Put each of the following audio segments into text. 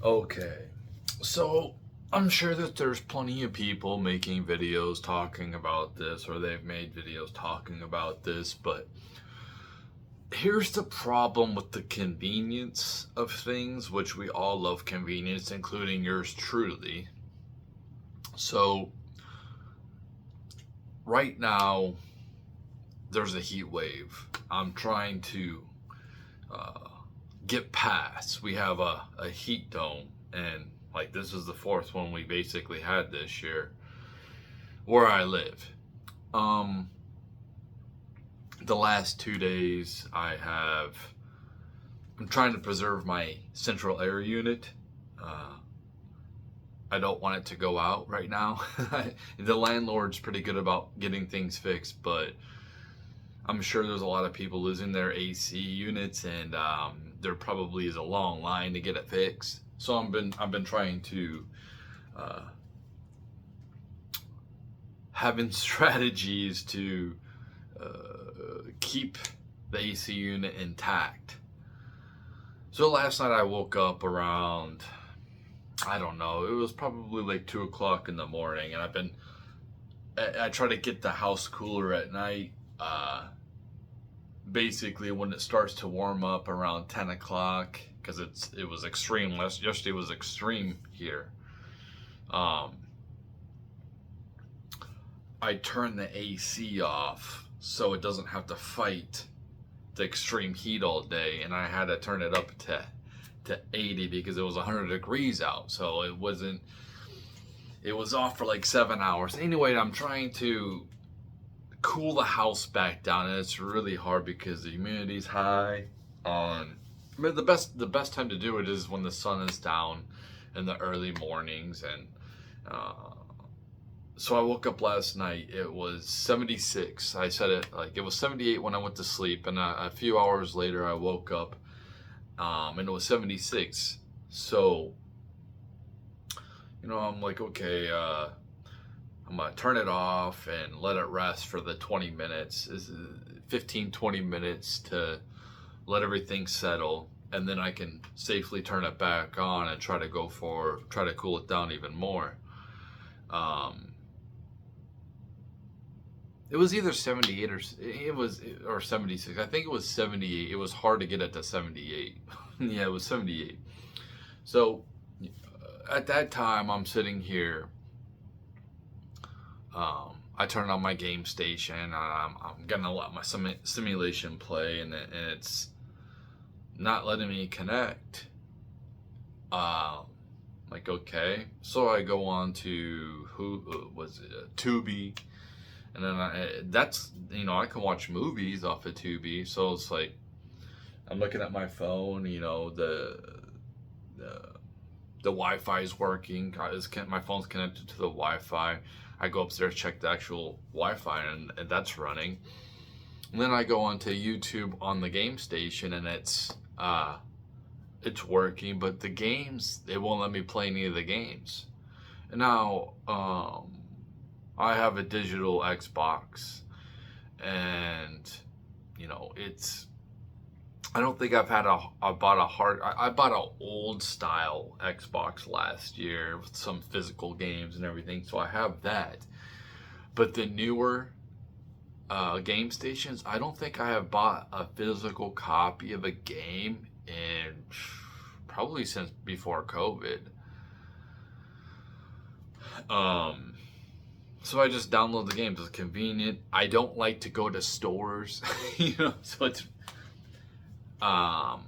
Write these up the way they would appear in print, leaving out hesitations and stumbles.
Okay, so I'm sure that there's plenty of people making videos talking about this, or they've made videos talking about this, but here's the problem with the convenience of things, which we all love convenience, including yours truly. So, right now, there's a heat wave. I'm trying to uh, get past. We have a heat dome, and like this is the fourth one we basically had this year where I live. Um, the last 2 days I'm trying to preserve my central air unit. Uh, I don't want it to go out right now. The landlord's pretty good about getting things fixed, but I'm sure there's a lot of people losing their AC units, and there probably is a long line to get it fixed. So I've been trying to uh, having strategies to keep the AC unit intact. So last night I woke up around, I don't know, it was probably like 2 o'clock in the morning, and I try to get the house cooler at night. Basically, when it starts to warm up around 10 o'clock, because it was extreme. Yesterday was extreme here. Um, I turn the AC off so it doesn't have to fight the extreme heat all day, and I had to turn it up to 80 because it was 100 degrees out. So it was off for like 7 hours. Anyway, I'm trying to cool the house back down, and it's really hard because the humidity's high. I mean, the best time to do it is when the sun is down in the early mornings, and uh, so I woke up last night. It was 76. I said it was 78 when I went to sleep, and a few hours later I woke up, and it was 76. So I'm like, okay, I'm gonna turn it off and let it rest for the 20 minutes, 15, 20 minutes to let everything settle, and then I can safely turn it back on and try to cool it down even more. Um, it was either 78 or 76. I think it was 78. It was hard to get it to 78. Yeah, it was 78. So at that time, I'm sitting here. I turn on my game station. And I'm gonna let my simulation play, and it's not letting me connect. Like, okay, so I go on to who was it, Tubi, and then I can watch movies off of Tubi. So it's like I'm looking at my phone. The the Wi-Fi is working. My phone's connected to the Wi-Fi. I go upstairs, check the actual Wi-Fi, and that's running. And then I go onto YouTube on the game station, and it's working, but the games, it won't let me play any of the games. And now I have a digital Xbox, and it's I don't think I bought a hard I bought an old style Xbox last year with some physical games and everything, so I have that. But the newer game stations, I don't think I have bought a physical copy of a game in probably since before COVID. Um, so I just download the games. It's convenient. I don't like to go to stores, So it's um,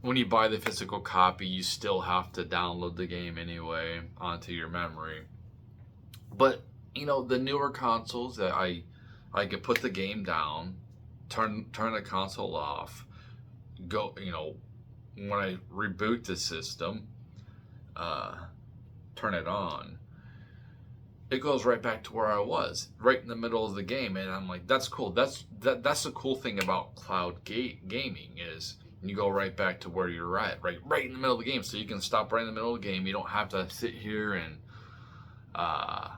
when you buy the physical copy, you still have to download the game anyway onto your memory. But the newer consoles that I could put the game down, turn the console off, go when I reboot the system, uh, turn it on, it goes right back to where I was, right in the middle of the game, and I'm like, that's cool. That's the cool thing about gaming is you go right back to where you're at, right in the middle of the game, so you can stop right in the middle of the game. You don't have to sit here and uh,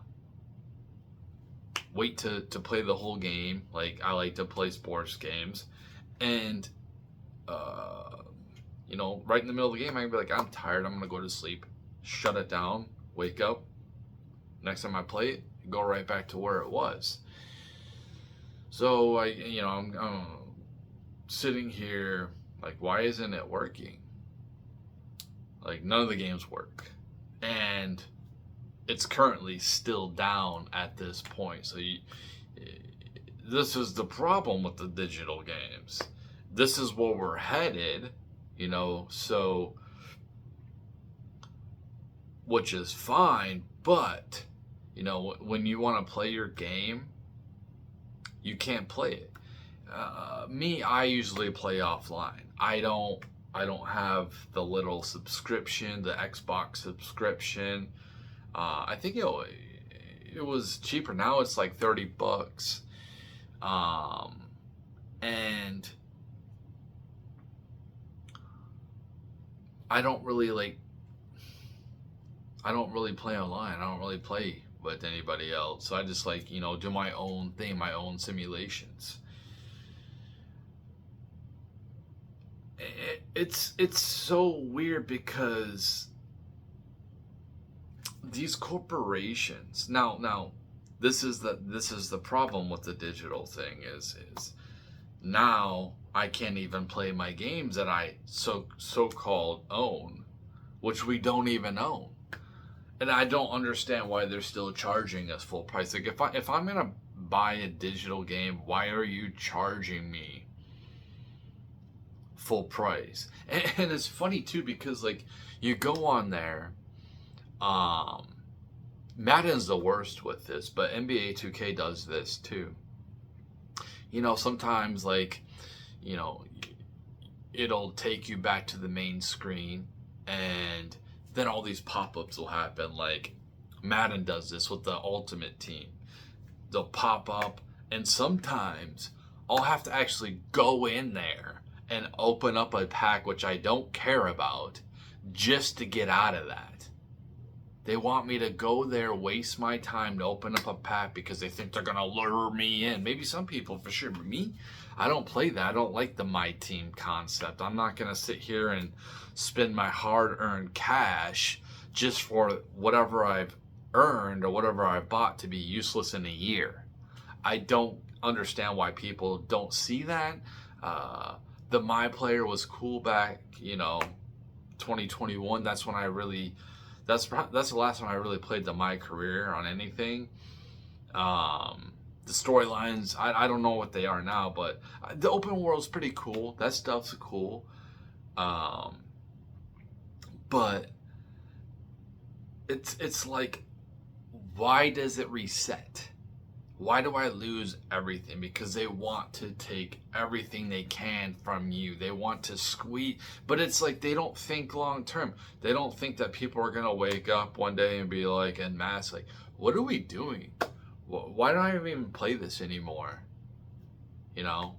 wait to play the whole game. Like I like to play sports games, and uh, You know, right in the middle of the game, I can be like, I'm tired. I'm gonna go to sleep, shut it down, wake up. Next time I play it, go right back to where it was. So I'm sitting here like, why isn't it working? Like, none of the games work, and it's currently still down at this point. So this is the problem with the digital games. This is where we're headed, so, which is fine, but when you want to play your game, you can't play it. I usually play offline. I don't have the little subscription, the Xbox subscription. I think it was cheaper. Now it's like $30. And I don't really play online. I don't really play with anybody else. So I just do my own thing, my own simulations. It's so weird because these corporations now this is the problem with the digital thing is now I can't even play my games that I so-called own, which we don't even own. And I don't understand why they're still charging us full price. Like, if I'm gonna buy a digital game, why are you charging me full price? And it's funny too, because like, you go on there, Madden's the worst with this, but NBA 2K does this too. Sometimes it'll take you back to the main screen, and then all these pop-ups will happen. Like, Madden does this with the Ultimate Team. They'll pop up, and sometimes I'll have to actually go in there and open up a pack which I don't care about just to get out of that. They want me to go there, waste my time to open up a pack because they think they're going to lure me in. Maybe some people for sure, but me, I don't play that. I don't like the My Team concept. I'm not going to sit here and spend my hard-earned cash just for whatever I've earned or whatever I bought to be useless in a year. I don't understand why people don't see that. The My Player was cool back, 2021. That's when I really... That's the last time I really played the My Career on anything. The storylines, I don't know what they are now, but the open world's pretty cool. That stuff's cool. But it's like, why does it reset? Why do I lose everything? Because they want to take everything they can from you. They want to squeeze. But it's like they don't think long term. They don't think that people are going to wake up one day and be like, en masse, like, what are we doing? Why don't I even play this anymore? A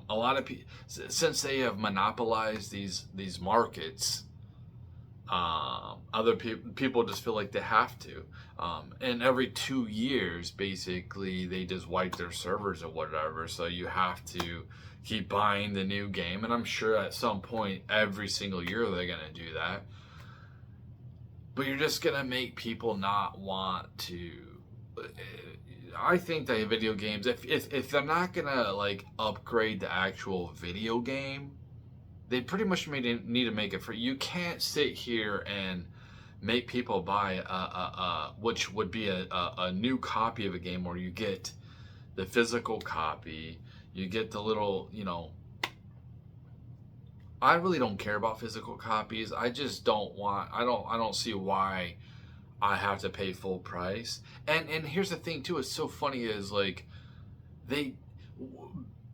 lot of people, since they have monopolized these markets, other people just feel like they have to. And every 2 years, basically, they just wipe their servers or whatever. So you have to keep buying the new game. And I'm sure at some point, every single year, they're going to do that. But you're just going to make people not want to. I think that video games, if they're not going to upgrade the actual video game, they pretty much need to make it free. You can't sit here and make people buy which would be a new copy of a game where you get the physical copy, you get the little, I really don't care about physical copies. I just don't see why I have to pay full price. And here's the thing too, it's so funny is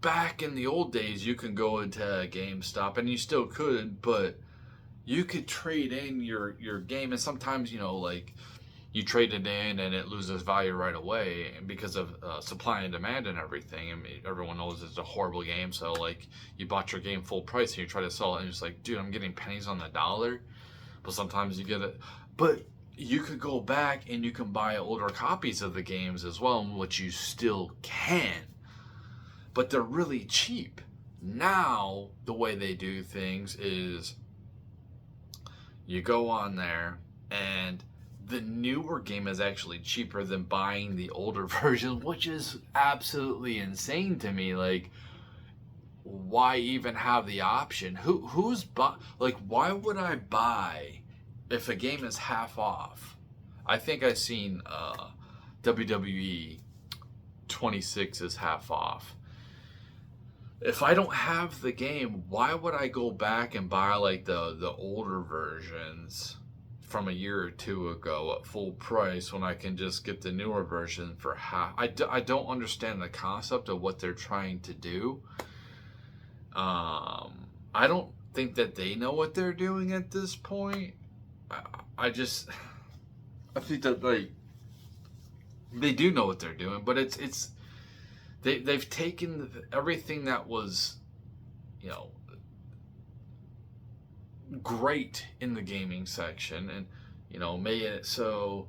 back in the old days, you can go into GameStop, and you still could, but you could trade in your game, and sometimes, you trade it in and it loses value right away because of supply and demand and everything. I mean, everyone knows it's a horrible game, so, you bought your game full price, and you try to sell it, and it's like, dude, I'm getting pennies on the dollar, but sometimes you get it. But you could go back and you can buy older copies of the games as well, which you still can. But they're really cheap. Now, the way they do things is You go on there, and the newer game is actually cheaper than buying the older version, which is absolutely insane to me. Like, why even have the option? Like, why would I buy if a game is half off? I think I seen WWE 26 is half off. If I don't have the game, why would I go back and buy like the older versions from a year or two ago at full price when I can just get the newer version for half? I don't understand the concept of what they're trying to do. I don't think that they know what they're doing at this point. I think that like they do know what they're doing, but they've taken everything that was, you know, great in the gaming section, and made it so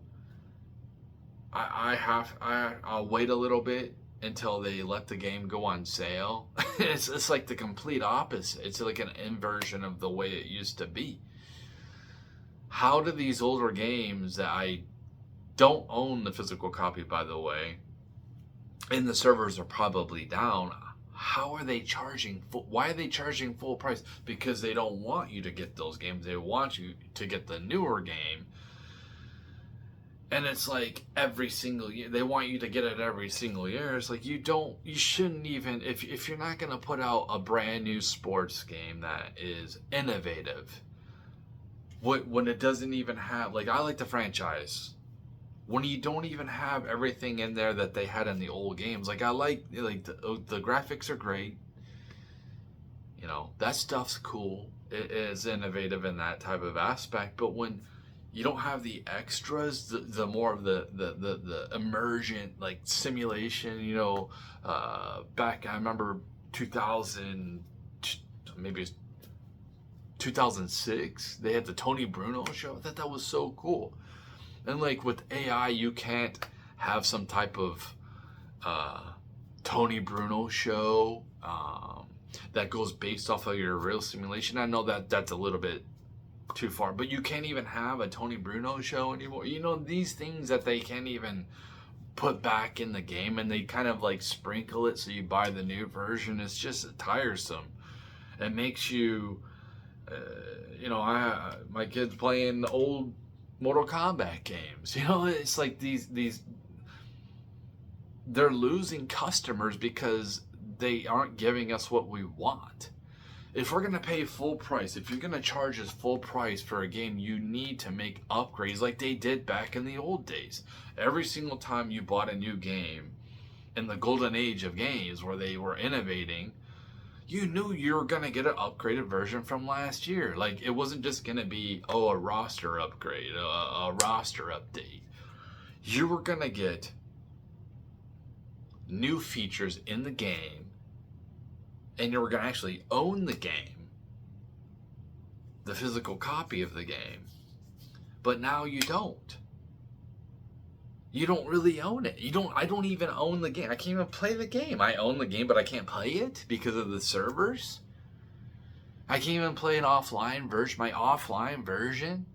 I'll wait a little bit until they let the game go on sale. It's like the complete opposite. It's like an inversion of the way it used to be. How do these older games that I don't own the physical copy, by the way, and the servers are probably down, how are they charging why are they charging full price? Because they don't want you to get those games. They want you to get the newer game. And it's like every single year they want you to get it every single year. It's like you shouldn't even, if you're not going to put out a brand new sports game that is innovative, when it doesn't even have, like, I like the franchise, when you don't even have everything in there that they had in the old games. Like, I like the graphics are great, that stuff's cool, it is innovative in that type of aspect. But when you don't have the extras, the more of the immersion, like simulation, back, I remember 2000, maybe it's 2006, they had the Tony Bruno show. I thought that was so cool. And like with AI, you can't have some type of Tony Bruno show that goes based off of your real simulation. I know that that's a little bit too far, but you can't even have a Tony Bruno show anymore. These things that they can't even put back in the game, and they kind of like sprinkle it so you buy the new version. It's just tiresome. It makes you, my kids playing old Mortal Kombat games. It's like these they're losing customers because they aren't giving us what we want. If we're going to pay full price, if you're going to charge us full price for a game, you need to make upgrades like they did back in the old days. Every single time you bought a new game in the golden age of games where they were innovating, you knew you were going to get an upgraded version from last year. Like, it wasn't just going to be, a roster upgrade, a roster update. You were going to get new features in the game, and you were going to actually own the game, the physical copy of the game. But now you don't. You don't really own it. I don't even own the game. I can't even play the game. I own the game, but I can't play it because of the servers. I can't even play an offline version, my offline version.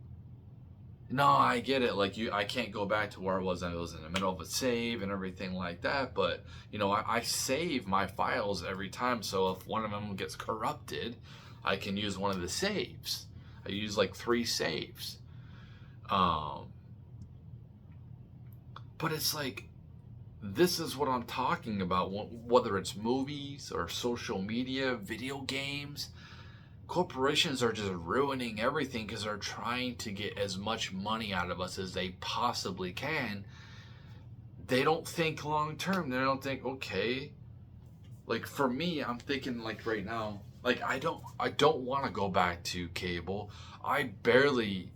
No, I get it. Like, I can't go back to where I was in the middle of a save and everything like that. But, I save my files every time. So if one of them gets corrupted, I can use one of the saves. I use like 3 saves. But it's like, this is what I'm talking about. Whether it's movies or social media, video games, corporations are just ruining everything because they're trying to get as much money out of us as they possibly can. They don't think long term. They don't think, okay, like for me, I'm thinking like right now, like I don't want to go back to cable. I barely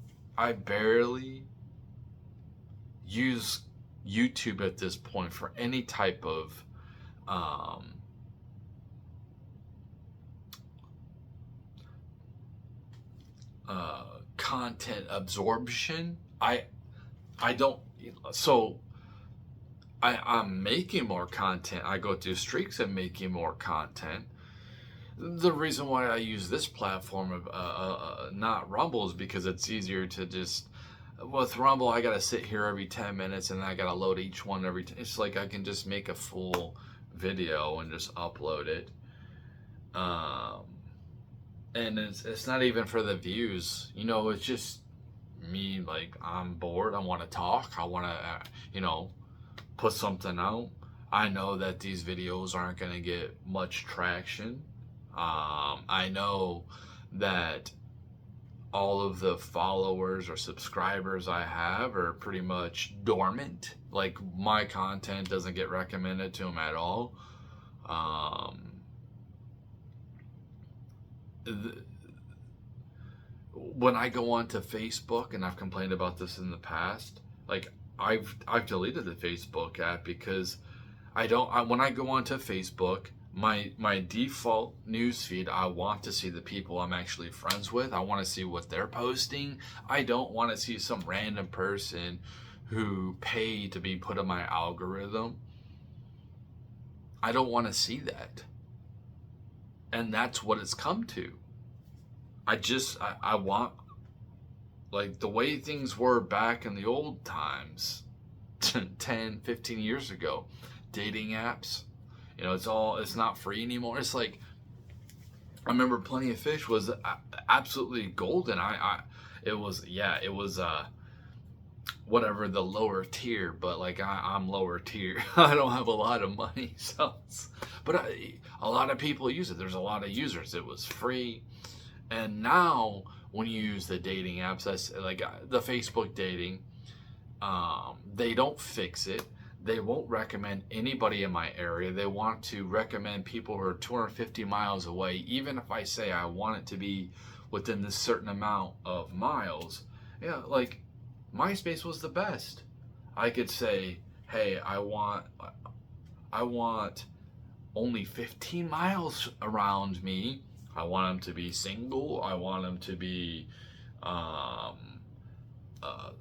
use YouTube at this point for any type of content absorption. I don't, so I'm making more content. I go through streaks of making more content, The reason why I use this platform of not Rumble is because it's easier to just. With Rumble, I gotta sit here every 10 minutes and I gotta load each one every. It's like I can just make a full video and just upload it. And it's not even for the views, it's just me. Like, I'm bored, I want to talk, I want to put something out. I know that these videos aren't going to get much traction. I know that all of the followers or subscribers I have are pretty much dormant. Like, my content doesn't get recommended to them at all. When I go onto Facebook, and I've complained about this in the past, like, I've deleted the Facebook app because when I go onto Facebook, my default newsfeed, I want to see the people I'm actually friends with. I want to see what they're posting. I don't want to see some random person who paid to be put in my algorithm. I don't want to see that. And that's what it's come to. I want, like, the way things were back in the old times, 10, 15 years ago, dating apps, it's not free anymore. It's like, I remember Plenty of Fish was absolutely golden. It was whatever, the lower tier, but like, I'm lower tier. I don't have a lot of money, but a lot of people use it. There's a lot of users. It was free. And now, when you use the dating apps, that's like the Facebook dating, they don't fix it. They won't recommend anybody in my area. They want to recommend people who are 250 miles away. Even if I say I want it to be within this certain amount of miles, like, MySpace was the best. I could say, hey, I want only 15 miles around me. I want them to be single. I want them to be,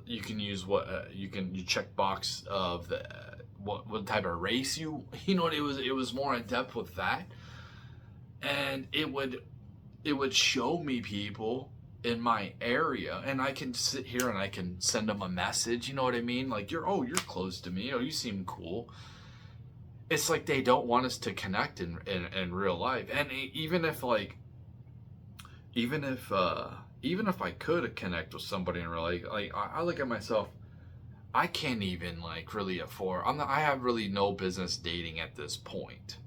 you can use you check box of what type of race it was more in depth with that. And it would show me people in my area, and I can sit here and I can send them a message, you know what I mean? Like, you're close to me, you seem cool. It's like they don't want us to connect in real life. And even if I could connect with somebody in real life, like, I look at myself, I can't even, like, really afford. I have really no business dating at this point.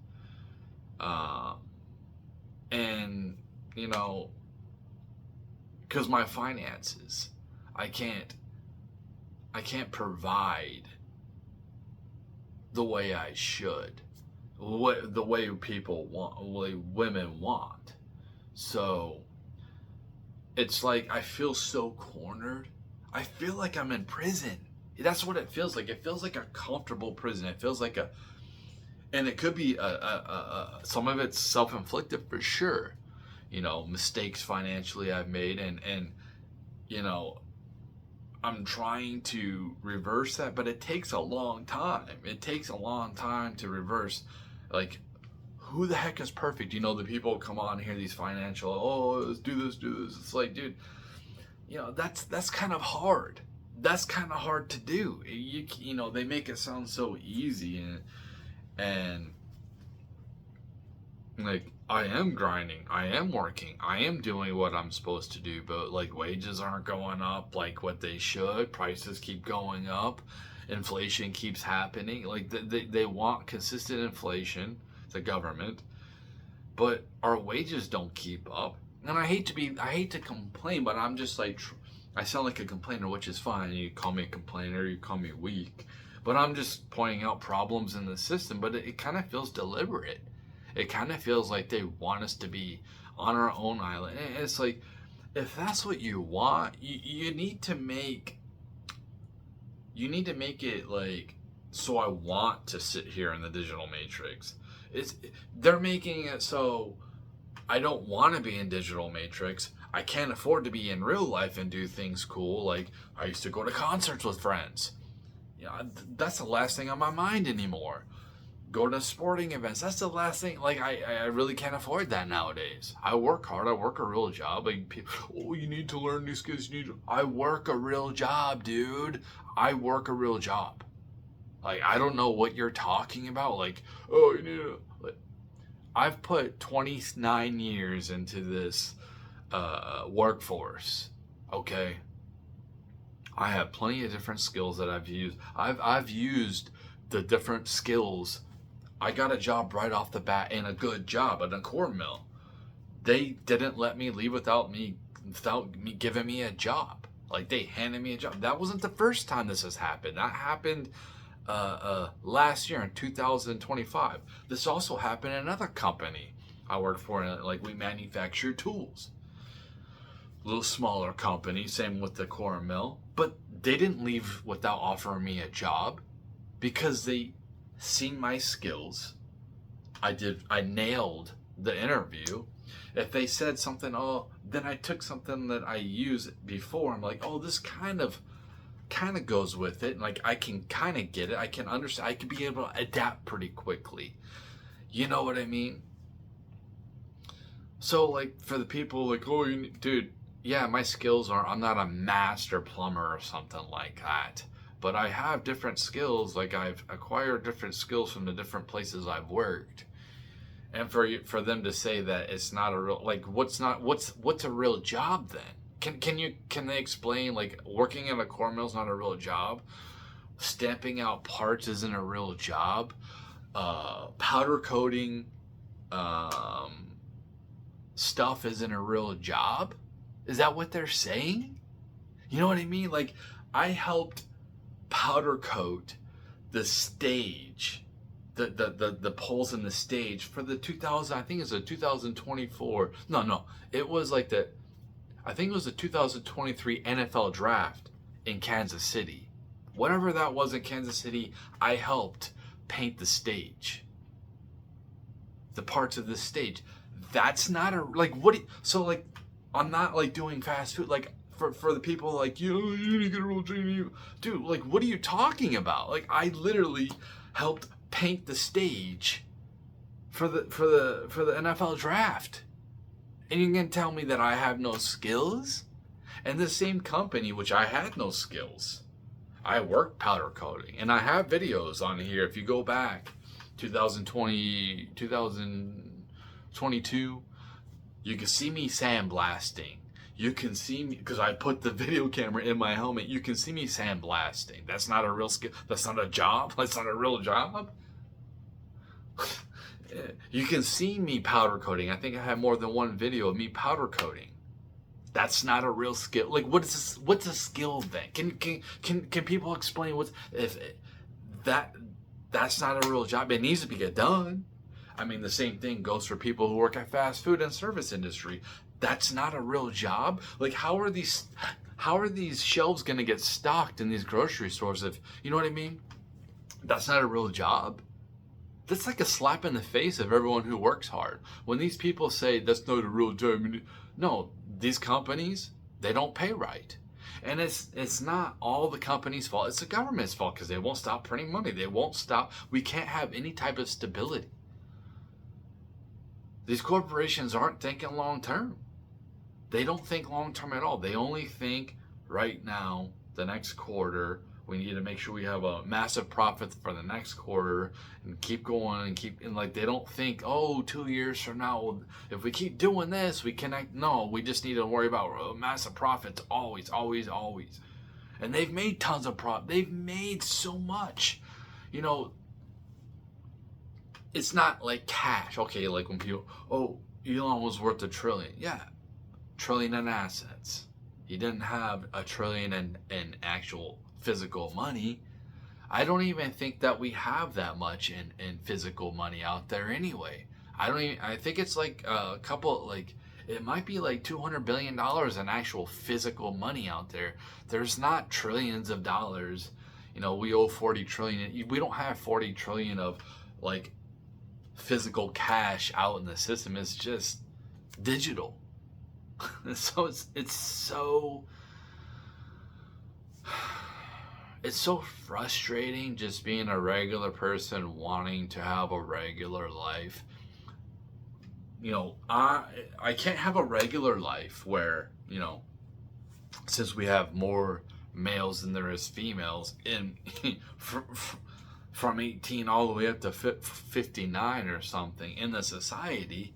And because my finances, I can't provide the way I should, the way people want, the way women want. So it's like, I feel so cornered. I feel like I'm in prison. That's what it feels like. It feels like a comfortable prison. It feels like and it could be some of it's self-inflicted for sure. Mistakes financially I've made, and I'm trying to reverse that, but it takes a long time. It takes a long time to reverse. Like, who the heck is perfect? The people come on here, these financial, let's do this. It's like, dude, that's kind of hard. That's kind of hard to do. They make it sound so easy, and like, I am grinding, I am working, I am doing what I'm supposed to do, but like, wages aren't going up like what they should. Prices keep going up. Inflation keeps happening. Like, they want consistent inflation, the government, but our wages don't keep up. And I hate to complain, but I'm just like, I sound like a complainer, which is fine. You call me a complainer, you call me weak, but I'm just pointing out problems in the system. But it kind of feels deliberate. It kind of feels like they want us to be on our own island. And it's like, if that's what you want, you need to make it like, so I want to sit here in the digital matrix. They're making it so I don't want to be in digital matrix. I can't afford to be in real life and do things cool. Like, I used to go to concerts with friends. That's the last thing on my mind anymore. Go to sporting events. That's the last thing. Like, I really can't afford that nowadays. I work hard. I work a real job. Like, oh, you need to learn new skills. I work a real job, dude. I work a real job. Like, I don't know what you're talking about. Like, oh, you need to. Like, I've put 29 years into this workforce. Okay. I have plenty of different skills that I've used. I've used the different skills. I got a job right off the bat, and a good job at a corn mill. They didn't let me leave without me giving me a job. Like, they handed me a job. That wasn't the first time this has happened. That happened last year in 2025. This also happened in another company I worked for. Like, we manufacture tools. A little smaller company, same with the corn mill. But they didn't leave without offering me a job because they seen my skills. I nailed the interview. If they said something, oh, then I took something that I used before. I'm like, oh, this kind of goes with it. And like, I can kind of get it. I can understand. I can be able to adapt pretty quickly. You know what I mean? So like, for the people like, oh, dude, yeah, my skills are, I'm not a master plumber or something like that. But I have different skills. Like, I've acquired different skills from the different places I've worked. And for them to say that it's not a real, like, what's a real job then? Can they explain, like, working in a corn mill is not a real job? Stamping out parts isn't a real job. Powder coating stuff isn't a real job? Is that what they're saying? You know what I mean? Like, I helped powder coat the stage, the poles in the stage for the 2000, I think it's a 2024. No, it was like I think it was the 2023 NFL draft in Kansas City. Whatever that was in Kansas City, I helped paint the stage. The parts of the stage. That's not a, like, so like, I'm not like doing fast food. Like, for the people like, you need to get a real training. Dude, like, what are you talking about? Like, I literally helped paint the stage for the NFL draft. And you're gonna tell me that I have no skills? And the same company, which I had no skills, I worked powder coating. And I have videos on here. If you go back 2020, 2022, you can see me sandblasting. You can see me, because I put the video camera in my helmet, you can see me sandblasting. That's not a real skill. That's not a job. That's not a real job. You can see me powder coating. I think I have more than one video of me powder coating. That's not a real skill. Like, what's a skill then? Can people explain that's not a real job? It needs to get done. I mean, the same thing goes for people who work at fast food and service industry. That's not a real job. Like, how are these shelves going to get stocked in these grocery stores if, you know what I mean? That's not a real job. That's like a slap in the face of everyone who works hard. When these people say that's not a real job, no, these companies, they don't pay right. And it's not all the company's fault. It's the government's fault because they won't stop printing money. They won't stop. We can't have any type of stability. These corporations aren't thinking long term. They don't think long term at all. They only think right now, the next quarter. We need to make sure we have a massive profit for the next quarter and keep going and like, they don't think, oh, 2 years from now, if we keep doing this, we connect. No, we just need to worry about massive profits always. And they've made tons of profit. They've made so much. You know, it's not like cash. Okay, like when people, oh, Elon was worth $1 trillion. Yeah, $1 trillion in assets. He didn't have $1 trillion in actual physical money. I don't even think that we have that much in physical money out there anyway. I think it's like a couple, like, it might be like $200 billion in actual physical money out there. There's not trillions of dollars. You know, we owe 40 trillion. We don't have 40 trillion of like physical cash out in the system. It's just digital. So it's so, it's so frustrating just being a regular person wanting to have a regular life. I can't have a regular life where, since we have more males than there is females in from 18 all the way up to 59 or something in the society.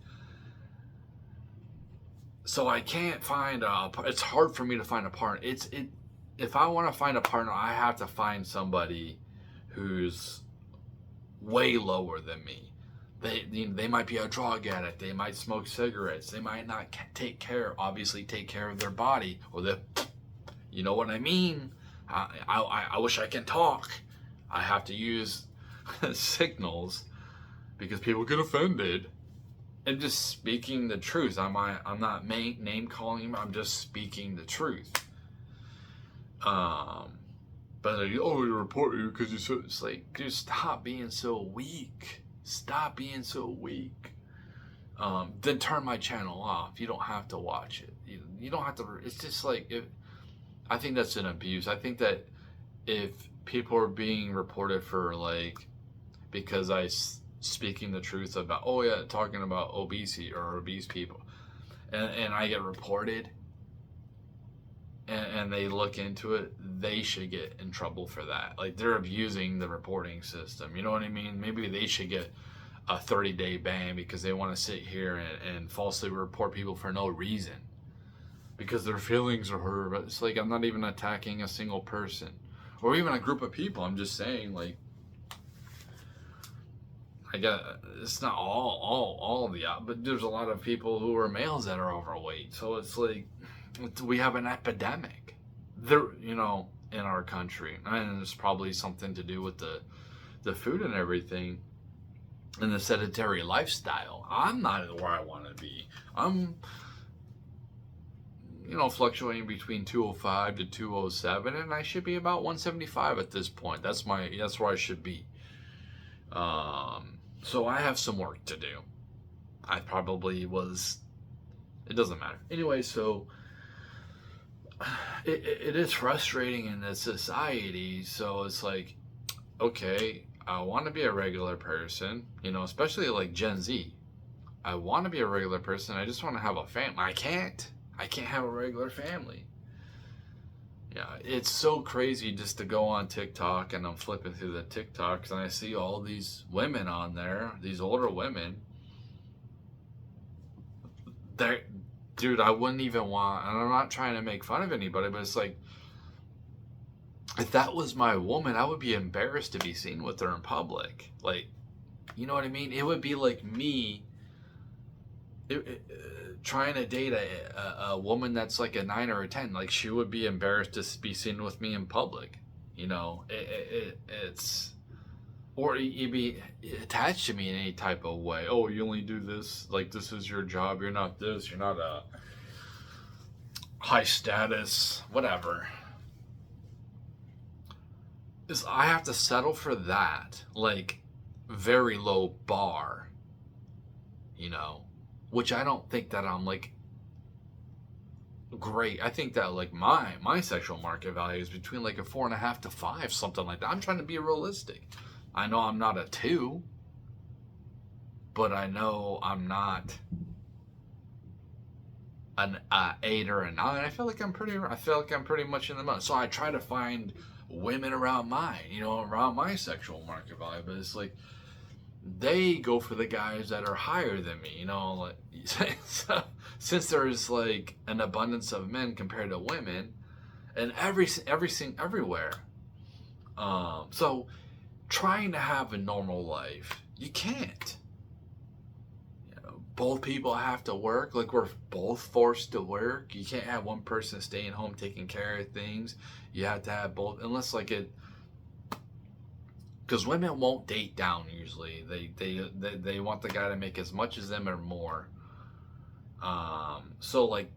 So I can't find it's hard for me to find a partner. If I want to find a partner, I have to find somebody who's way lower than me. They might be a drug addict. They might smoke cigarettes. They might not take care of their body, or you know what I mean. I wish I can talk. I have to use signals because people get offended. I'm just speaking the truth. I'm not name calling. I'm just speaking the truth. But you report you because it's like, dude, stop being so weak. Stop being so weak. Then turn my channel off. You don't have to watch it. You don't have to. It's just like, I think that's an abuse. I think that if people are being reported for because speaking the truth about, talking about obesity or obese people, and I get reported, and they look into it, they should get in trouble for that. Like, they're abusing the reporting system. You know what I mean? Maybe they should get a 30-day ban because they want to sit here and falsely report people for no reason because their feelings are hurt. But it's like, I'm not even attacking a single person or even a group of people. I'm just saying, like, it's not all of the but there's a lot of people who are males that are overweight. So it's like, we have an epidemic there, in our country, and it's probably something to do with the food and everything and the sedentary lifestyle. I'm not where I want to be. I'm fluctuating between 205 to 207, and I should be about 175 at this point. That's where I should be. So I have some work to do. I probably was. It doesn't matter. Anyway, so it is frustrating in this society. So it's like, okay, I want to be a regular person, especially like Gen Z. I want to be a regular person. I just want to have a family. I can't have a regular family. Yeah, it's so crazy just to go on TikTok, and I'm flipping through the TikToks and I see all these women on there, these older women. Dude, I wouldn't even want, and I'm not trying to make fun of anybody, but it's like, if that was my woman, I would be embarrassed to be seen with her in public. Like, you know what I mean? It would be like me trying to date a woman that's like a 9 or a 10. Like, she would be embarrassed to be seen with me in public. It's, or you'd be attached to me in any type of way. Oh, you only do this, like, this is your job. You're not this. You're not a high status, whatever. I have to settle for that, like, very low bar, which I don't think that I'm like great. I think that like my sexual market value is between like a 4.5 to 5, something like that. I'm trying to be realistic. I know I'm not a 2, but I know I'm not an 8 or a 9. I feel like I'm pretty much in the middle. So I try to find women around around my sexual market value, but it's like, they go for the guys that are higher than me, like, since there's like an abundance of men compared to women, and everywhere. So trying to have a normal life, you can't. Both people have to work. Like, we're both forced to work. You can't have one person staying home taking care of things. You have to have both, unless like because women won't date down usually. They want the guy to make as much as them or more. So like,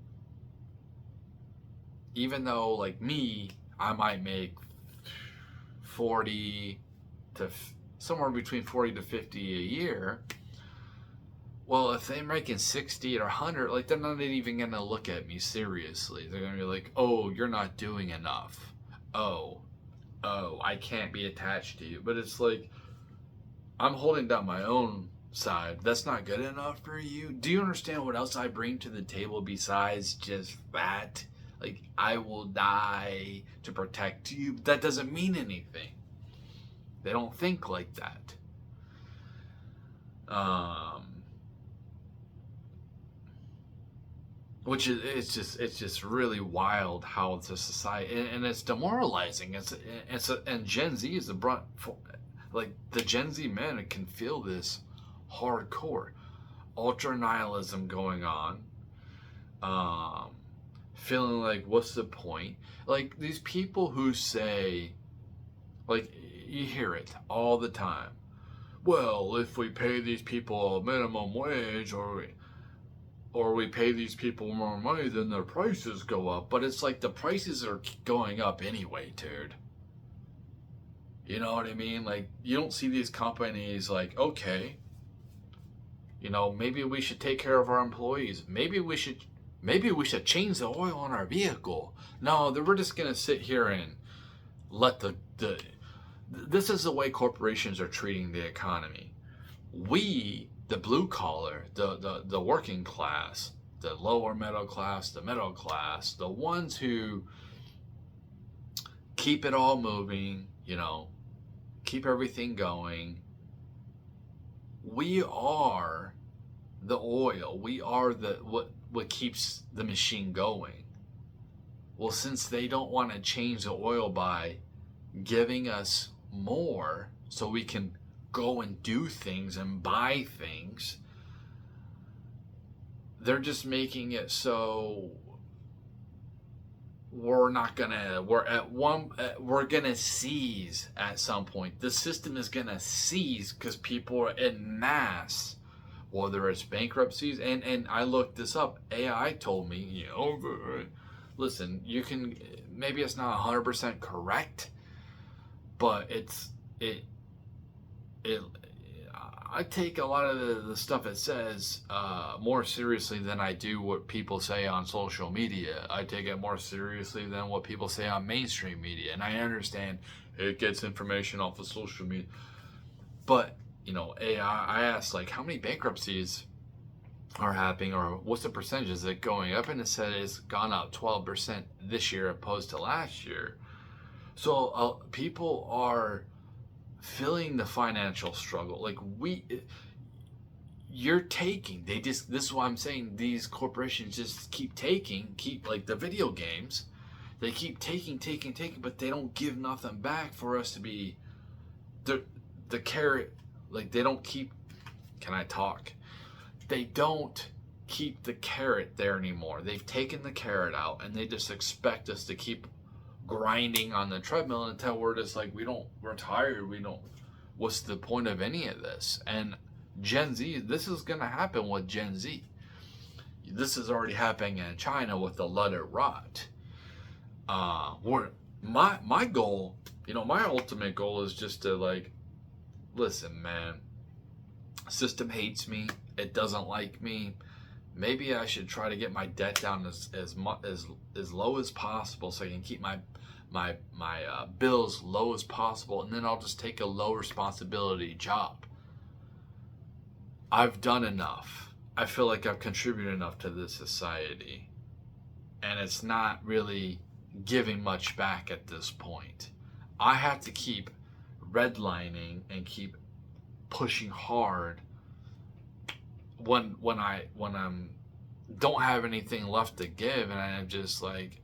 even though like me, I might make 40 to somewhere between 40 to 50 a year. Well, if they're making 60 or 100, like, they're not even gonna look at me seriously. They're gonna be like, "Oh, you're not doing enough. Oh, oh, I can't be attached to you. But it's like, I'm holding down my own side. That's not good enough for you. Do you understand what else I bring to the table besides just that? Like, I will die to protect you. That doesn't mean anything. They don't think like that. Which is it's just really wild how it's a society, and it's demoralizing. And Gen Z is the brunt for, like, the Gen Z men can feel this hardcore ultra nihilism going on. Feeling like, what's the point? Like, these people who say, like, you hear it all the time. Well, if we pay these people a minimum wage, or we pay these people more money, then their prices go up. But it's like the prices are going up anyway, dude. You know what I mean? Like, you don't see these companies like, okay, you know, maybe we should take care of our employees. Maybe we should change the oil on our vehicle. No, we're just gonna sit here and let this is the way corporations are treating the economy. We, the blue collar, the working class, the lower middle class, the middle class, the ones who keep it all moving, you know, keep everything going. We are the oil. We are what keeps the machine going. Well, since they don't want to change the oil by giving us more so we can go and do things and buy things, they're just making it so we're gonna seize at some point. The system is gonna seize because people are en masse, whether it's bankruptcies, and I looked this up. AI told me, you know, listen, you can, maybe it's not 100% correct, but I take a lot of the stuff it says more seriously than I do what people say on social media. I take it more seriously than what people say on mainstream media. And I understand it gets information off of social media. But, you know, I asked, like, how many bankruptcies are happening, or what's the percentage? Is it going up? And it said it's gone up 12% this year opposed to last year. So people are feeling the financial struggle. Like, you're taking, this is what I'm saying, these corporations just keep like the video games, they keep taking, but they don't give nothing back for us to be the carrot. Like, they don't keep, can I talk? They don't keep the carrot there anymore. They've taken the carrot out, and they just expect us to keep grinding on the treadmill until we're just like, we're tired, what's the point of any of this? And Gen Z, this is going to happen with Gen Z. This is already happening in China with the let it rot. My goal, you know, my ultimate goal is just to, like, listen, man, system hates me, it doesn't like me. Maybe I should try to get my debt down as low as possible, so I can keep my bills low as possible, and then I'll just take a low responsibility job. I've done enough. I feel like I've contributed enough to this society, and it's not really giving much back at this point. I have to keep redlining and keep pushing hard when I'm don't have anything left to give, and I'm just like,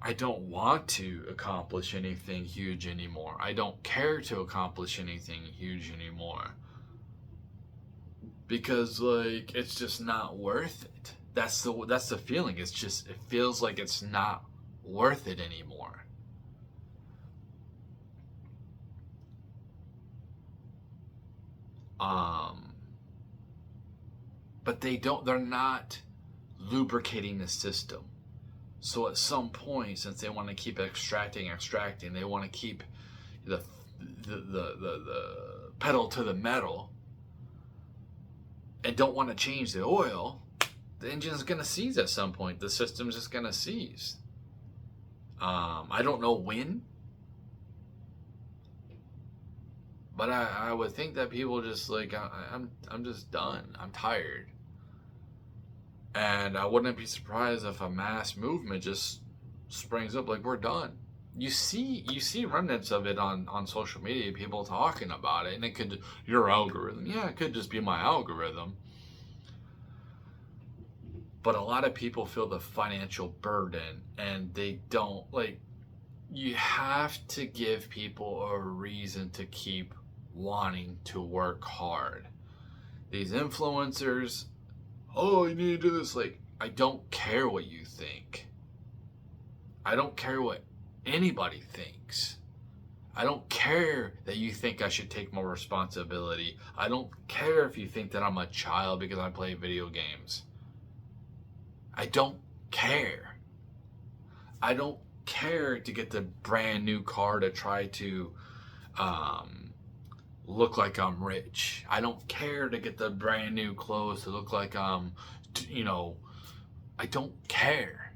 I don't want to accomplish anything huge anymore. I don't care to accomplish anything huge anymore. Because, like, it's just not worth it. That's the feeling. It's just, it feels like it's not worth it anymore. But they're not lubricating the system. So at some point, since they want to keep extracting, they want to keep the pedal to the metal, and don't want to change the oil, the engine's going to seize at some point. The system's just going to seize. I don't know when, but I would think that people just like, I'm just done. I'm tired. And I wouldn't be surprised if a mass movement just springs up like, we're done. You see remnants of it on social media, people talking about it, and it could, your algorithm. Yeah, it could just be my algorithm. But a lot of people feel the financial burden, and they don't, like, you have to give people a reason to keep wanting to work hard. These influencers, oh, you need to do this. Like, I don't care what you think. I don't care what anybody thinks. I don't care that you think I should take more responsibility. I don't care if you think that I'm a child because I play video games. I don't care. I don't care to get the brand new car to try to look like I'm rich. I don't care to get the brand new clothes to look like I don't care.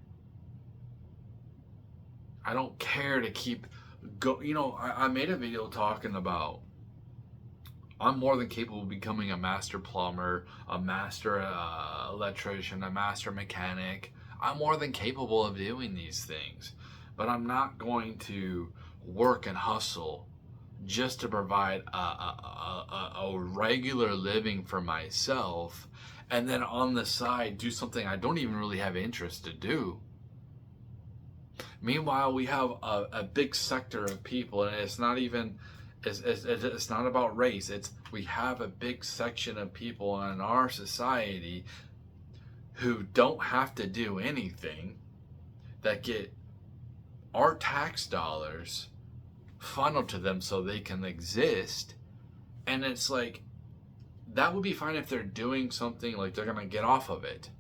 I don't care to keep I made a video talking about I'm more than capable of becoming a master plumber, a master electrician, a master mechanic. I'm more than capable of doing these things, but I'm not going to work and hustle just to provide a regular living for myself, and then on the side do something I don't even really have interest to do. Meanwhile, we have a big sector of people, and it's not even, it's not about race. We have a big section of people in our society who don't have to do anything, that get our tax dollars funneled to them so they can exist. And it's like, that would be fine if they're doing something, like they're going to get off of it.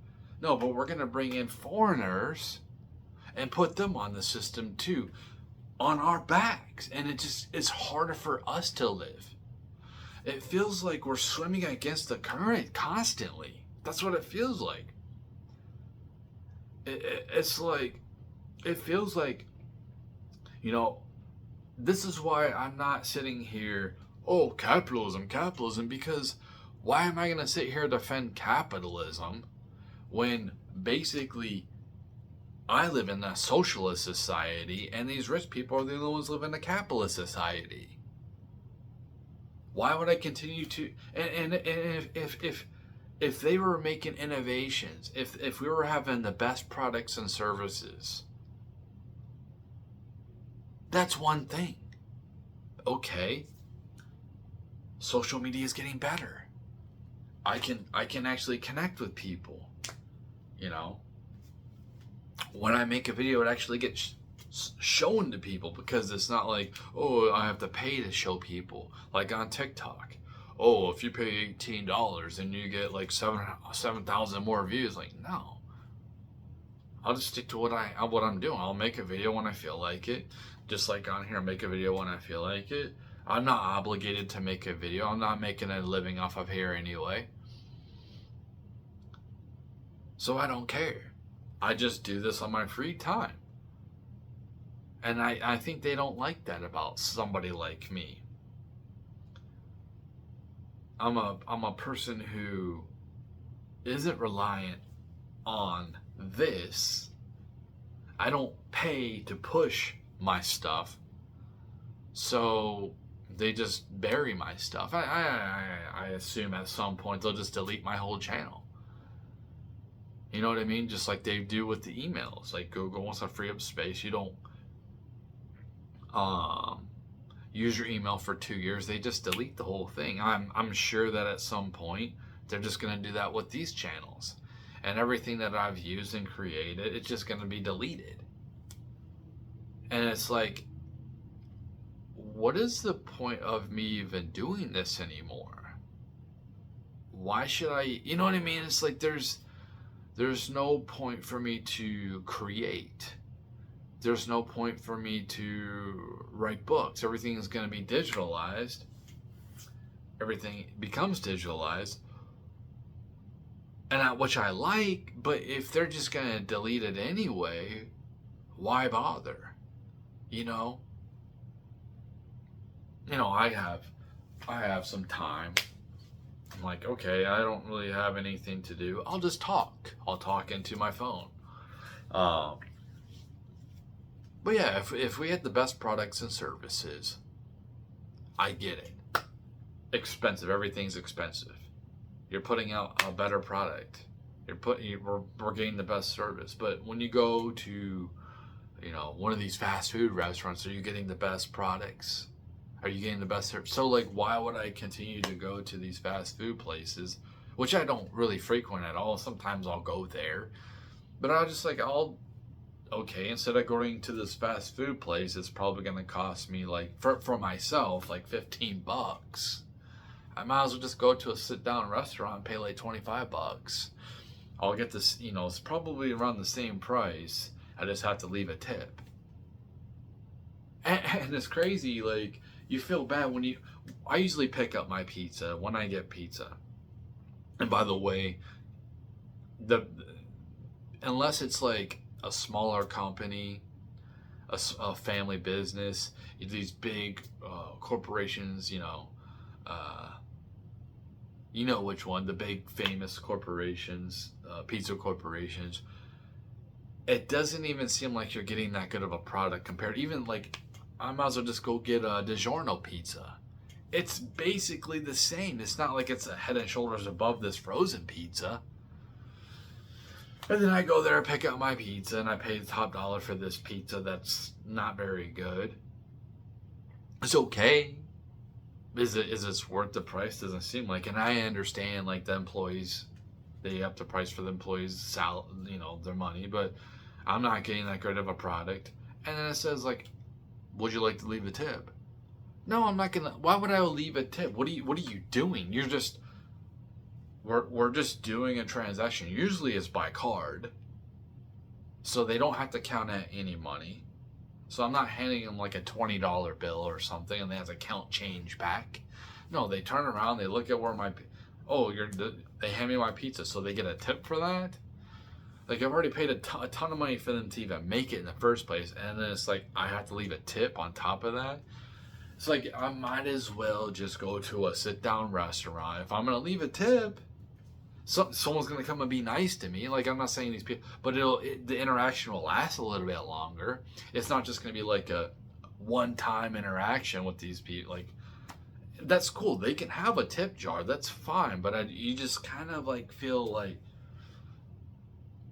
No, but we're going to bring in foreigners and put them on the system too, on our backs. And it's harder for us to live. It feels like we're swimming against the current constantly. That's what it feels like. It's like, it feels like, this is why I'm not sitting here, oh, capitalism, because why am I going to sit here and defend capitalism when basically I live in a socialist society and these rich people are the only ones living in a capitalist society? Why would I continue to, and if they were making innovations, if we were having the best products and services, that's one thing. Okay, social media is getting better. I can actually connect with people. When I make a video, it actually gets shown to people, because it's not like, oh, I have to pay to show people, like on TikTok. Oh, if you pay $18 and you get like 7,000 more views. Like, no. I'll just stick to what I'm doing. I'll make a video when I feel like it. Just like on here, make a video when I feel like it. I'm not obligated to make a video. I'm not making a living off of here anyway. So I don't care. I just do this on my free time. And I think they don't like that about somebody like me. I'm a person who isn't reliant on this. I don't pay to push my stuff, so they just bury my stuff. I assume at some point they'll just delete my whole channel. You know what I mean? Just like they do with the emails. Like Google wants to free up space. You don't use your email for 2 years. They just delete the whole thing. I'm sure that at some point they're just going to do that with these channels. And everything that I've used and created, it's just going to be deleted. And it's like, what is the point of me even doing this anymore? Why should I, you know what I mean? It's like there's no point for me to create. There's no point for me to write books. Everything is going to be digitalized. Everything becomes digitalized. which I like, but if they're just gonna delete it anyway, why bother? You know, I have some time. I'm like, okay, I don't really have anything to do. I'll just talk. I'll talk into my phone. Um, but yeah, if we had the best products and services, I get it. Expensive. Everything's expensive. You're putting out a better product. We're getting the best service. But when you go to, one of these fast food restaurants, are you getting the best products? Are you getting the best service? So like, why would I continue to go to these fast food places, which I don't really frequent at all? Sometimes I'll go there, but okay, instead of going to this fast food place, it's probably going to cost me like for myself like $15. I might as well just go to a sit down restaurant and pay like $25. I'll get this, it's probably around the same price. I just have to leave a tip. And it's crazy, like, you feel bad I usually pick up my pizza when I get pizza. And by the way, unless it's like a smaller company, a family business, these big corporations, you know which one, the big famous corporations, pizza corporations, it doesn't even seem like you're getting that good of a product compared. Even like, I might as well just go get a DiGiorno pizza. It's basically the same. It's not like it's a head and shoulders above this frozen pizza. And then I go there, pick up my pizza, and I pay the top dollar for this pizza that's not very good. It's okay. Is it worth the price? Doesn't seem like. And I understand, like, the employees, they up the price for the employees' their money, but I'm not getting that good of a product. And then it says, like, would you like to leave a tip? No, I'm not gonna. Why would I leave a tip? What are you doing? We're just doing a transaction. Usually it's by card, so they don't have to count any money. So I'm not handing them like a $20 bill or something, and they have to count change back. No, they turn around, they look at where they hand me my pizza, so they get a tip for that. Like, I've already paid a ton of money for them to even make it in the first place, and then it's like I have to leave a tip on top of that. It's like, I might as well just go to a sit-down restaurant. If I'm gonna leave a tip, someone's gonna come and be nice to me. Like, I'm not saying these people, but the interaction will last a little bit longer. It's not just gonna be like a one-time interaction with these people. Like, that's cool. They can have a tip jar. That's fine. But you just kind of like feel like,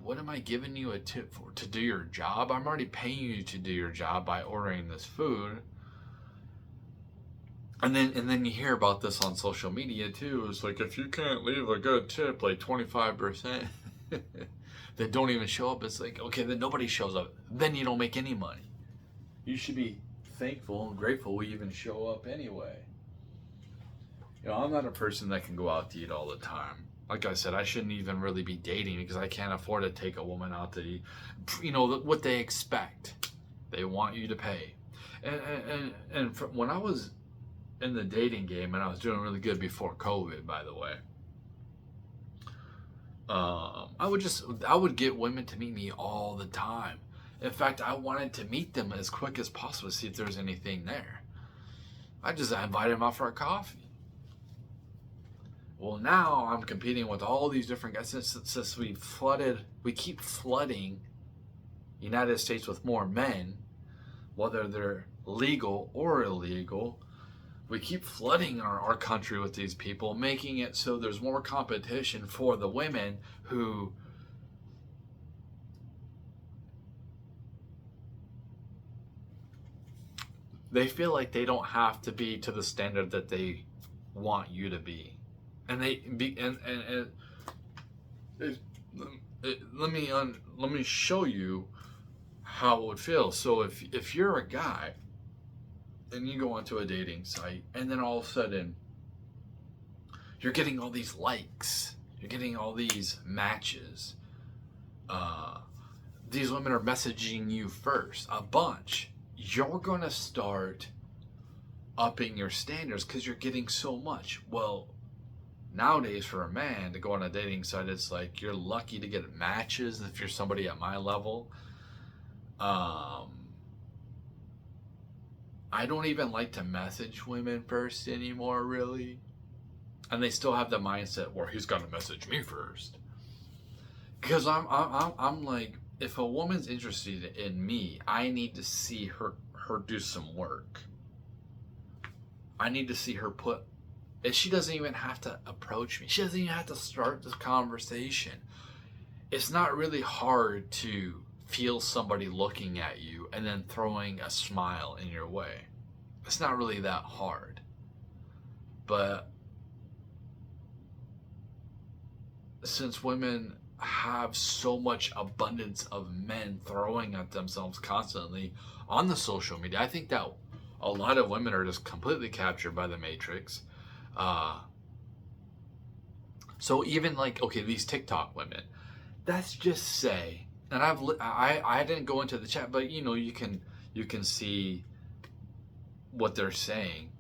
what am I giving you a tip for? To do your job? I'm already paying you to do your job by ordering this food. And then you hear about this on social media too. It's like, if you can't leave a good tip, like 25%, that don't even show up. It's like, okay, then nobody shows up. Then you don't make any money. You should be thankful and grateful we even show up anyway. I'm not a person that can go out to eat all the time. Like I said, I shouldn't even really be dating because I can't afford to take a woman out to eat. What they expect. They want you to pay. And when I was in the dating game, and I was doing really good before COVID, by the way, I would get women to meet me all the time. In fact, I wanted to meet them as quick as possible to see if there was anything there. I invited them out for a coffee. Well, now I'm competing with all these different guys since we keep flooding United States with more men, whether they're legal or illegal. We keep flooding our country with these people, making it so there's more competition for the women who they feel like they don't have to be to the standard that they want you to be. And let me show you how it would feel. So if you're a guy and you go onto a dating site, and then all of a sudden you're getting all these likes, you're getting all these matches, these women are messaging you first, a bunch, you're gonna start upping your standards because you're getting so much. Well, nowadays for a man to go on a dating site, it's like you're lucky to get matches if you're somebody at my level. I don't even like to message women first anymore, really. And they still have the mindset where he's got to message me first. Because I'm like, if a woman's interested in me, I need to see her do some work. I need to see her put. And she doesn't even have to approach me. She doesn't even have to start this conversation. It's not really hard to feel somebody looking at you and then throwing a smile in your way. It's not really that hard. But since women have so much abundance of men throwing at themselves constantly on the social media, I think that a lot of women are just completely captured by the Matrix. So even like, okay, these TikTok women, let's just say, and I didn't go into the chat, but you know, you can see what they're saying.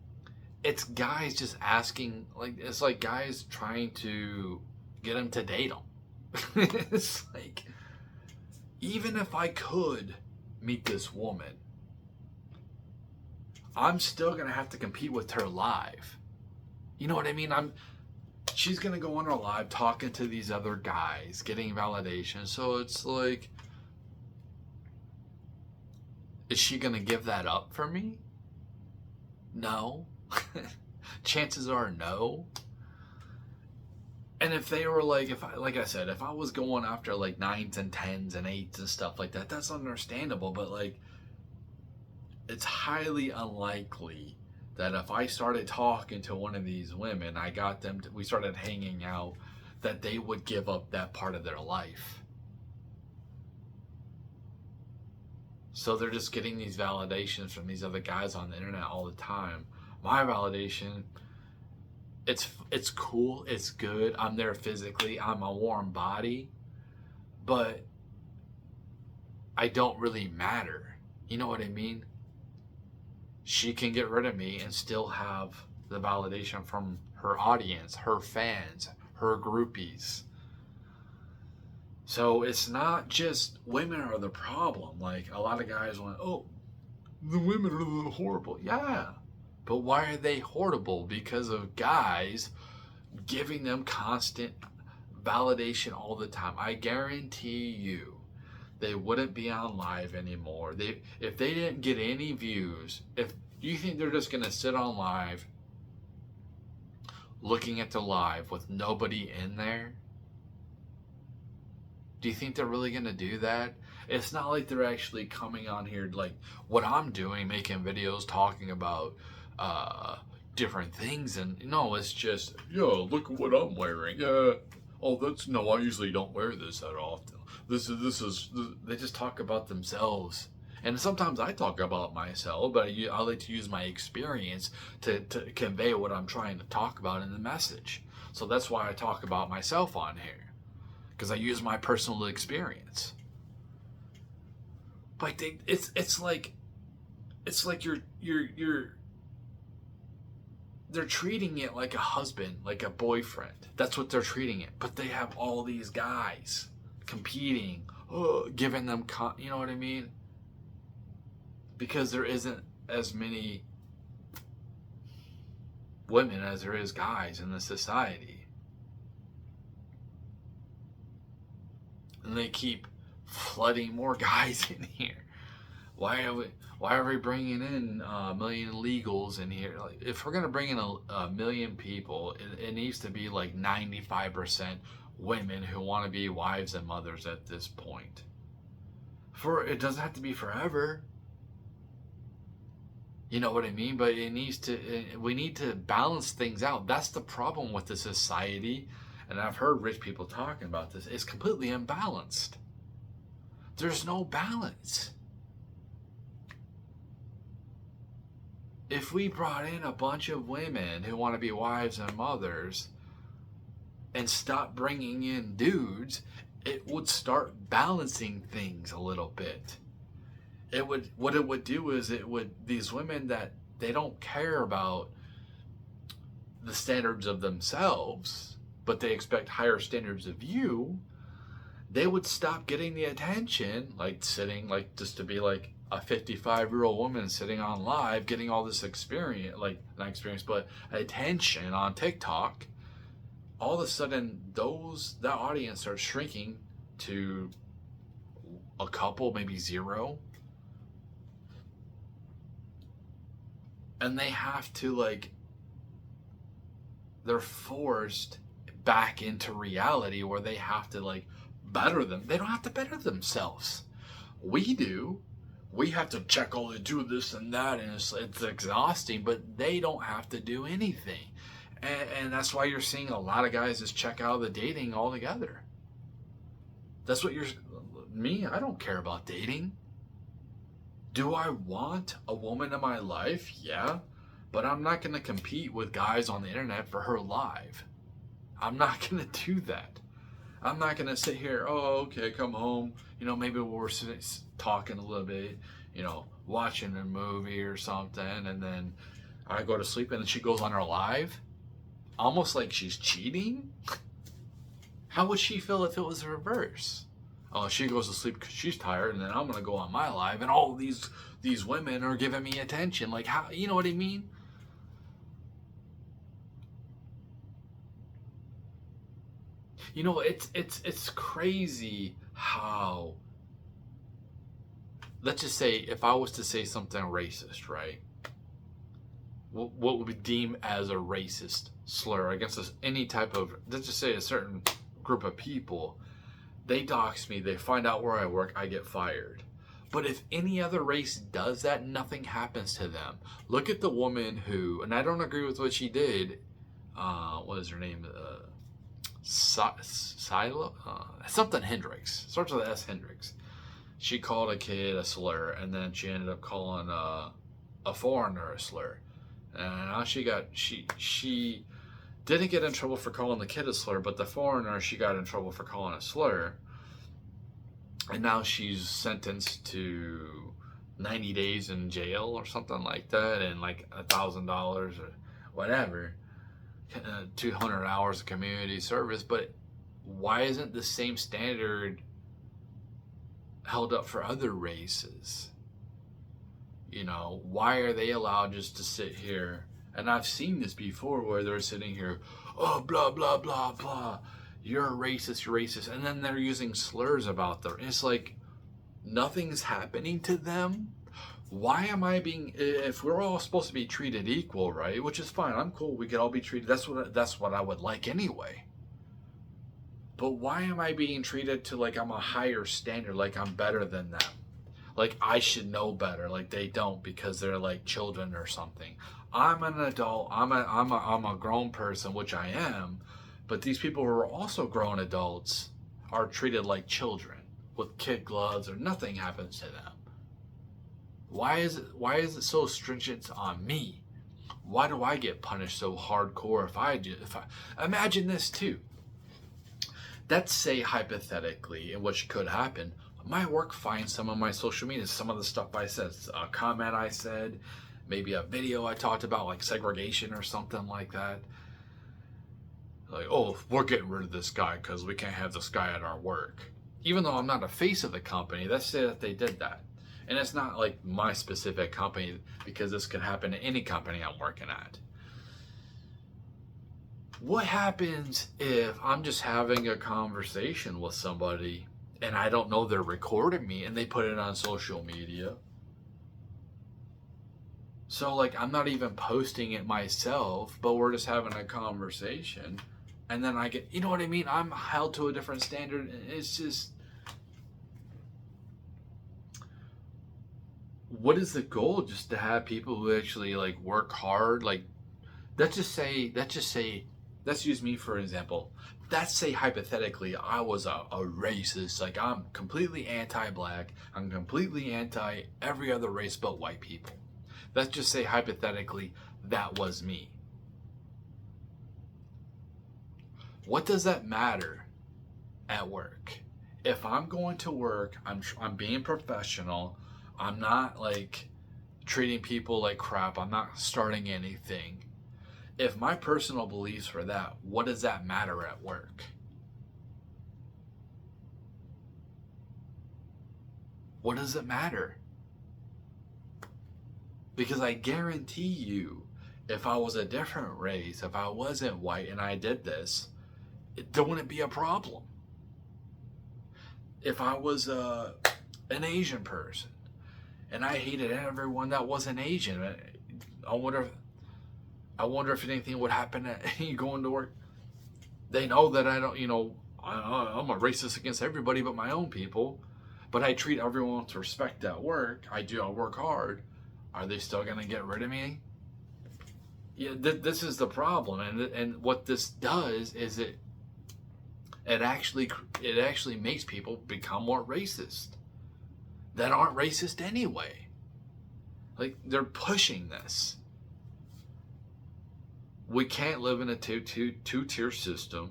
It's guys just asking, like, it's like guys trying to get them to date them. It's like, even if I could meet this woman, I'm still gonna have to compete with her live. You know what I mean? She's gonna go on her live talking to these other guys, getting validation. So it's like, is she gonna give that up for me? No. Chances are no. And if they were like, if I was going after like 9s and 10s and 8s and stuff like that, that's understandable. But like, it's highly unlikely that if I started talking to one of these women, we started hanging out, that they would give up that part of their life. So they're just getting these validations from these other guys on the internet all the time. My validation, it's cool, it's good. I'm there physically, I'm a warm body, but I don't really matter. You know what I mean? She can get rid of me and still have the validation from her audience, her fans, her groupies. So it's not just women are the problem. Like, a lot of guys went, oh, the women are horrible. Yeah, but why are they horrible? Because of guys giving them constant validation all the time. I guarantee you, they wouldn't be on live anymore. If they didn't get any views, if you think they're just gonna sit on live, looking at the live with nobody in there, do you think they're really gonna do that? It's not like they're actually coming on here like what I'm doing, making videos talking about different things, and no, it's just, yo, look at what I'm wearing. Oh, no, I usually don't wear this that often. This is they just talk about themselves. And sometimes I talk about myself, but I like to use my experience to convey what I'm trying to talk about in the message. So that's why I talk about myself on here, because I use my personal experience. But it's like they're treating it like a husband, like a boyfriend. That's what they're treating it. But they have all these guys competing, giving them, you know what I mean? Because there isn't as many women as there is guys in the society. And they keep flooding more guys in here. Why are we bringing in a million illegals in here? Like, if we're gonna bring in a million people, it needs to be like 95% women who want to be wives and mothers at this point. It doesn't have to be forever. You know what I mean? But we need to balance things out. That's the problem with the society. And I've heard rich people talking about this. It's completely imbalanced. There's no balance. If we brought in a bunch of women who want to be wives and mothers and stop bringing in dudes, it would start balancing things a little bit. What it would do is these women that they don't care about the standards of themselves, but they expect higher standards of you, they would stop getting the attention, like sitting, like just to be like a 55-year-old woman sitting on live, getting all this experience, like not experience, but attention on TikTok. All of a sudden, that audience starts shrinking to a couple, maybe zero. And they have to, like, they're forced back into reality where they have to, like, better them. They don't have to better themselves. We do. We have to check all they do this and that, and it's exhausting, but they don't have to do anything. And that's why you're seeing a lot of guys just check out of the dating altogether. That's what me, I don't care about dating. Do I want a woman in my life? Yeah. But I'm not going to compete with guys on the internet for her live. I'm not going to do that. I'm not going to sit here, oh, okay, come home. You know, maybe we're talking a little bit, you know, watching a movie or something, and then I go to sleep and then she goes on her live. Almost like she's cheating. How would she feel if it was the reverse? Oh, she goes to sleep because she's tired, and then I'm going to go on my live, and all these women are giving me attention. Like, how, you know what I mean? You know, it's crazy how, let's just say, if I was to say something racist, right? What would be deemed as a racist slur against any type of, let's just say a certain group of people, they dox me, they find out where I work, I get fired. But if any other race does that, nothing happens to them. Look at the woman who, and I don't agree with what she did, what is her name? Silo? Something Hendricks. Starts with S. Hendricks. She called a kid a slur, and then she ended up calling a foreigner a slur. And now she didn't get in trouble for calling the kid a slur, but the foreigner, she got in trouble for calling a slur. And now she's sentenced to 90 days in jail or something like that, and like $1,000 or whatever, 200 hours of community service. But why isn't the same standard held up for other races? You know, why are they allowed just to sit here? And I've seen this before where they're sitting here, oh, blah, blah, blah, blah. You're a racist, you're racist. And then they're using slurs about them. It's like nothing's happening to them. Why am I being, if we're all supposed to be treated equal, right? Which is fine. I'm cool. We could all be treated. That's what I would like anyway. But why am I being treated to like I'm a higher standard, like I'm better than them? Like I should know better, like they don't because they're like children or something. I'm an adult. I'm a grown person, which I am, but these people who are also grown adults are treated like children with kid gloves, or nothing happens to them. Why is it so stringent on me? Why do I get punished so hardcore if I imagine this too? Let's say hypothetically, and which could happen, my work finds some of my social media, some of the stuff I said, a comment I said, maybe a video I talked about, like segregation or something like that. Like, oh, we're getting rid of this guy because we can't have this guy at our work. Even though I'm not a face of the company, let's say that they did that. And it's not like my specific company, because this could happen to any company I'm working at. What happens if I'm just having a conversation with somebody and I don't know they're recording me and they put it on social media? So like I'm not even posting it myself, but we're just having a conversation, and then I get, you know what I mean? I'm held to a different standard. It's just, what is the goal? Just to have people who actually like work hard? Like, let's use me for example. Let's say hypothetically I was a racist. Like I'm completely anti-black. I'm completely anti every other race but white people. Let's just say hypothetically that was me. What does that matter at work? If I'm going to work, I'm being professional. I'm not like treating people like crap. I'm not starting anything. If my personal beliefs were that, what does that matter at work? What does it matter? Because I guarantee you, if I was a different race, if I wasn't white and I did this, there wouldn't be a problem. If I was an Asian person and I hated everyone that wasn't Asian, I wonder if anything would happen at going to work. They know that I don't, I'm a racist against everybody but my own people, but I treat everyone with respect at work. I work hard. Are they still going to get rid of me? Yeah, this is the problem, and what this does is it actually makes people become more racist that aren't racist anyway. Like, they're pushing this. We can't live in a two-tier system.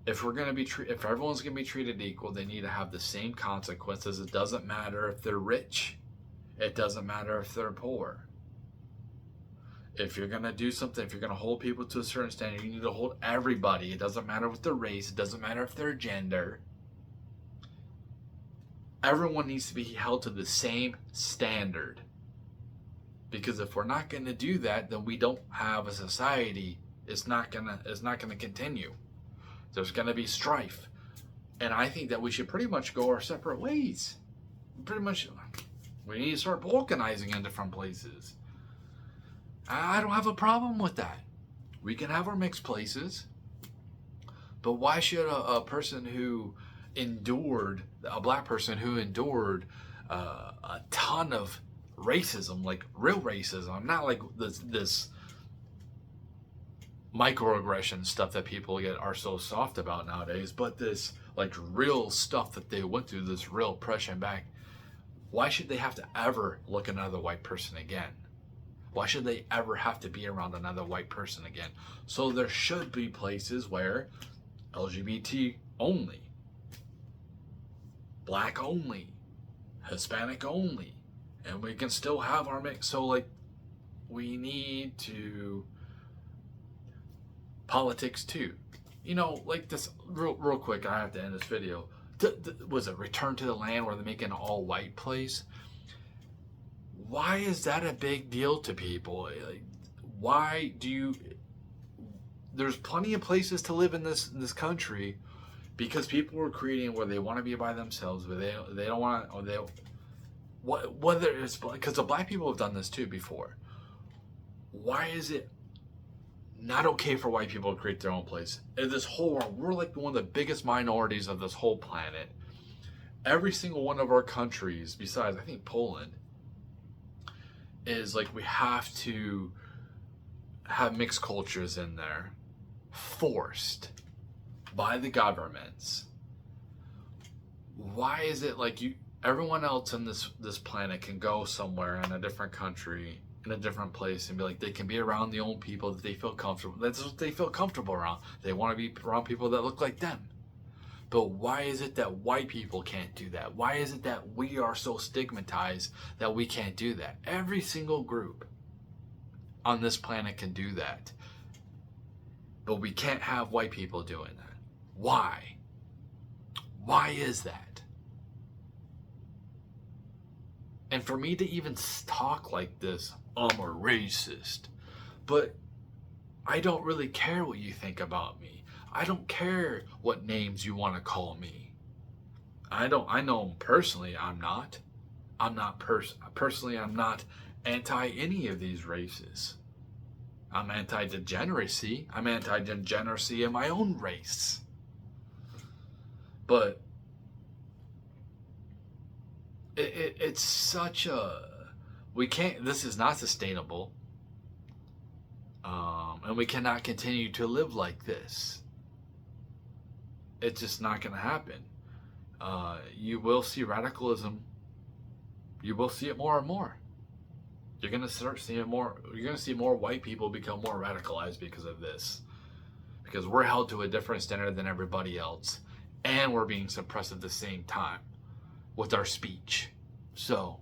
If everyone's going to be treated equal, they need to have the same consequences. It doesn't matter if they're rich. It doesn't matter if they're poor. If you're going to do something, if you're going to hold people to a certain standard, you need to hold everybody. It doesn't matter what their race. It doesn't matter if their gender. Everyone needs to be held to the same standard. Because if we're not going to do that, then we don't have a society. It's not going to continue. There's going to be strife. And I think that we should pretty much go our separate ways. Pretty much, we need to start balkanizing in different places. I don't have a problem with that. We can have our mixed places. But why should a black person who endured a ton of racism, like real racism, not like this microaggression stuff that people are so soft about nowadays, but this like real stuff that they went through, this real oppression back. Why should they have to ever look at another white person again? Why should they ever have to be around another white person again? So there should be places where LGBT only, black only, Hispanic only, and we can still have our mix. So like, we need to politics too. Like this real quick, I have to end this video. Was it Return to the Land where they make an all-white place? Why is that a big deal to people? Like, why do you... There's plenty of places to live in this country because people are creating where they want to be by themselves, but they don't want to... Or they, whether it's... Because the black people have done this too before. Why is it not okay for white people to create their own place? In this whole world, we're like one of the biggest minorities of this whole planet. Every single one of our countries, besides I think Poland, is like we have to have mixed cultures in there, forced by the governments. Why is it like everyone else in this planet can go somewhere in a different country, in a different place, and be like, they can be around the own people that they feel comfortable. That's what they feel comfortable around. They want to be around people that look like them. But why is it that white people can't do that? Why is it that we are so stigmatized that we can't do that? Every single group on this planet can do that. But we can't have white people doing that. Why? Why is that? And for me to even talk like this, I'm a racist. But I don't really care what you think about me. I don't care what names you want to call me. I know personally I'm not. Personally, I'm not anti any of these races. I'm anti-degeneracy. I'm anti-degeneracy in my own race. But it's such a... this is not sustainable. And we cannot continue to live like this. It's just not going to happen. You will see radicalism. You will see it more and more. You're going to start seeing more. You're going to see more white people become more radicalized because of this. Because we're held to a different standard than everybody else. And we're being suppressed at the same time with our speech. So